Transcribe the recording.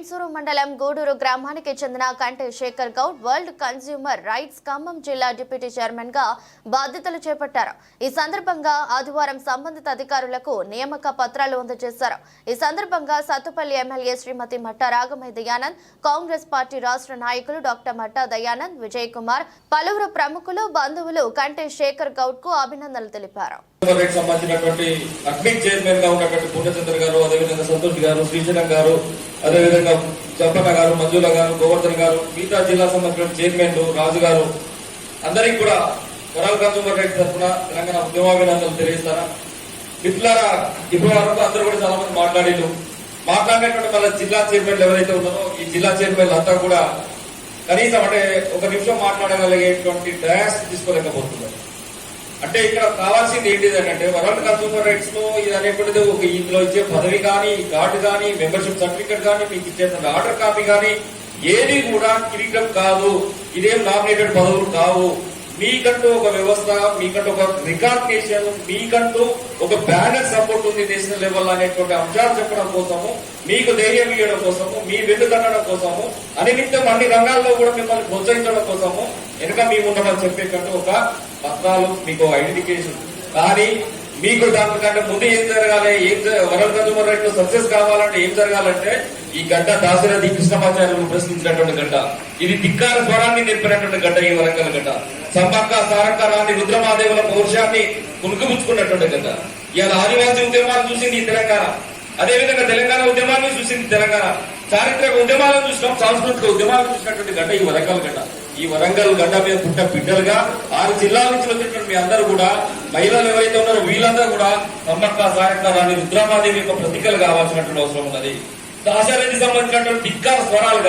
వేంసూరు మండలం గూడూరు గ్రామానికి చెందిన కంటే Shekhar Goud world consumer rights Khammam జిల్లా డిప్యూటీ చైర్మన్ గా బాధ్యతలు చేపట్టారు. ఈ సందర్భంగా ఆదివారం సంబంధిత అధికారులకు నియామక పత్రాలు అందజేశారు. ఈ సందర్భంగా సత్తుపల్లి ఎమ్మెల్యే శ్రీమతి మట్టా రాగమయ్య దయానంద్, కాంగ్రెస్ పార్టీ రాష్ట్ర నాయకులు డాక్టర్ మట్టా దయానంద్, విజయ్ కుమార్, పలువురు ప్రముఖులు, బంధువులు కంటే శేఖర్ గౌడ్ కు అభినందనలు తెలిపారు. సంబంధించినటువంటి అడ్మిన్ చైర్మన్ గా ఉన్నటువంటి పూర్ణచంద్ర గారు, అదేవిధంగా సంతోష్ గారు, శ్రీశైలం గారు, అదేవిధంగా చంపన్న గారు, మంజుల గారు, గోవర్ధన్ గారు, మిగతా జిల్లా సంబంధించిన చైర్మన్లు, రాజు గారు, అందరికీ కూడా వరల్డ్ కన్స్యూమర్ రైట్స్ తరఫున తెలంగాణ ఉద్యమాభినందనలు తెలియజేస్తారా. మిత్రులారా, ఇప్పటి వరకు అందరూ కూడా చాలా మంది మాట్లాడినటువంటి మన జిల్లా చైర్మన్లు ఎవరైతే ఉన్నారో ఈ జిల్లా చైర్మన్లు అంతా కూడా కనీసం అంటే ఒక నిమిషం మాట్లాడగలిగేటువంటి డయాస్ తీసుకోలేకపోతున్నారు. అంటే ఇక్కడ కావాల్సింది ఏంటిదంటే వరల్డ్ కన్స్యూమర్ రైట్స్ లో ఇది అనేటువంటిది ఒక ఇందులో ఇచ్చే పదవి కానీ, కార్డు కానీ, మెంబర్షిప్ సర్టిఫికెట్ కానీ, మీకు ఇచ్చే ఆర్డర్ కాపీ కానీ ఏది కూడా కిరీటం కాదు. ఇదేం నామినేటెడ్ పదవులు కావు. మీకంటూ ఒక వ్యవస్థ, మీకంటూ ఒక రికాగ్నిషన్, మీకంటూ ఒక బ్యానర్ సపోర్ట్ ఉంది నేషనల్ లెవెల్ అనేటువంటి అంశాలు చెప్పడం కోసము, మీకు ధైర్యం ఇవ్వడం కోసము, మీ వెన్నుదన్నడం కోసము, అనిమిత్తం అన్ని రంగాల్లో కూడా మిమ్మల్ని ప్రోత్సహించడం కోసము వెనుక మేము ఉండమని చెప్పేటట్టు ఒక పత్రాలు, మీకు ఐడెంటిఫికేషన్. కానీ మీకు దానికంటే ముందు ఏం జరగాలి, వరల్డ్ కన్స్యూమర్ రైట్ లో సక్సెస్ కావాలంటే ఏం జరగాలంటే ఈ గడ్డ దాశరథి కృష్ణమాచార్యులు ప్రశ్నించినటువంటి గడ్డ, ఇది ధిక్కార స్వరాన్ని నేర్పినటువంటి గడ్డ, ఈ వరంగల్ గడ్డ సంపక్క సారక్క రాణి రుద్రమాదేవుల పౌరుషాన్ని కునుకుపుచ్చుకున్నటువంటి గడ్డ. ఇవాళ ఆదివాసీ ఉద్యమాలు చూసింది ఈ తెలంగాణ, అదేవిధంగా తెలంగాణ ఉద్యమాన్ని చూసింది తెలంగాణ, చారిత్రక ఉద్యమాలను చూసినాం, సాంస్కృతిక ఉద్యమాలను చూసినటువంటి గడ్డ ఈ వరంగల్ గడ్డ. ఈ వరంగల్ గడ్డ మీద పుట్టిన బిడ్డలుగా 6 జిల్లాల నుంచి వచ్చినటువంటి మీ అందరూ కూడా, మహిళలు ఎవరైతే ఉన్నారో వీళ్ళందరూ కూడా సంపక్క సారక్క రాణి రుద్రమాదేవి యొక్క ప్రతీకలు కావాల్సినటువంటి అవసరం ఉన్నది. దాశరథి సంబంధించినటువంటి ధిక్కార స్వరాలు కావాలి.